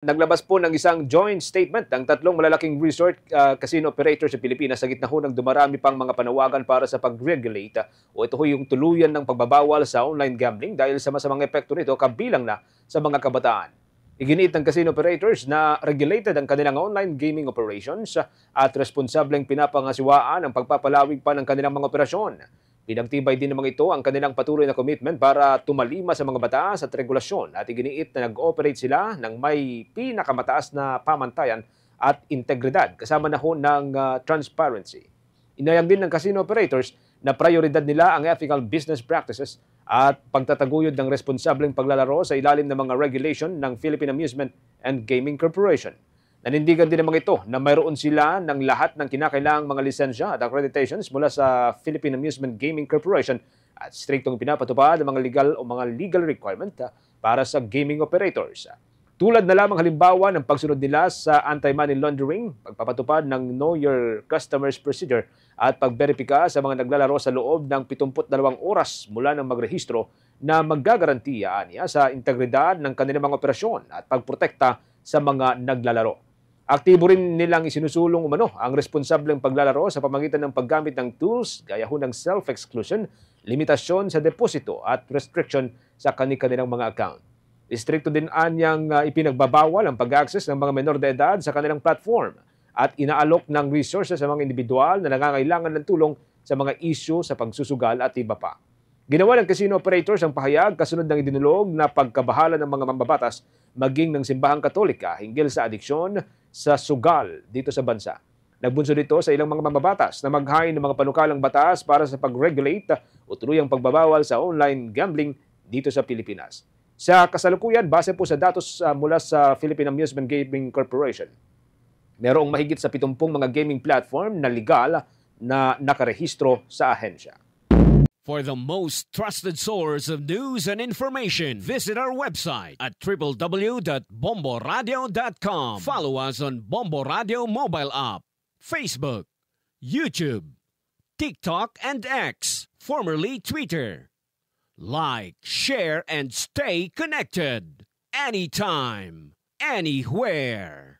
Naglabas po ng isang joint statement ang tatlong malalaking resort casino operators sa Pilipinas sa gitna ho ng dumarami pang mga panawagan para sa pag-regulate o ito ho yung tuluyan ng pagbabawal sa online gambling dahil sa masamang epekto nito kabilang na sa mga kabataan. Iginiit ng casino operators na regulated ang kanilang online gaming operations at responsableng pinapangasiwaan ang pagpapalawig pa ng kanilang mga operasyon. Pinagtibay din ng mga ito ang kanilang patuloy na commitment para tumalima sa mga batas at regulasyon at iginiit na nag-ooperate sila ng may pinakamataas na pamantayan at integridad kasama na ho ng transparency. Inayang din ng casino operators na prioridad nila ang ethical business practices at pagtataguyod ng responsableng paglalaro sa ilalim ng mga regulation ng Philippine Amusement and Gaming Corporation. Nanindigan din ng mga ito na mayroon sila ng lahat ng kinakailangang mga lisensya at accreditations mula sa Philippine Amusement Gaming Corporation at striktong pinapatupad ang mga legal requirement para sa gaming operators. Tulad na lamang halimbawa ng pagsunod nila sa anti-money laundering, pagpapatupad ng Know Your Customers Procedure at pagberipika sa mga naglalaro sa loob ng 72 oras mula ng magrehistro na maggagarantiya niya sa integridad ng kanilang mga operasyon at pagprotekta sa mga naglalaro. Aktibo rin nilang isinusulong umano ang responsableng paglalaro sa pamamagitan ng paggamit ng tools gaya ho ng self-exclusion, limitasyon sa deposito at restriction sa kanilang mga account. Istrikto din anyang ipinagbabawal ang pag-access ng mga menor de edad sa kanilang platform at inaalok ng resources sa mga individual na nangangailangan ng tulong sa mga issue sa pagsusugal at iba pa. Ginawa ng casino operators ang pahayag kasunod ng idinulog na pagkabahala ng mga mambabatas maging ng simbahang katolika hinggil sa adiksyon sa sugal dito sa bansa. Nagbunsod ito sa ilang mga mambabatas na maghain ng mga panukalang batas para sa pag-regulate o tuluyang pagbabawal sa online gambling dito sa Pilipinas. Sa kasalukuyan, base po sa datos mula sa Philippine Amusement Gaming Corporation, mayroong mahigit sa 70 mga gaming platform na legal na nakarehistro sa ahensya. For the most trusted source of news and information, visit our website at www.bomboradio.com. Follow us on Bombo Radio mobile app, Facebook, YouTube, TikTok, and X, formerly Twitter. Like, share, and stay connected. Anytime, anywhere.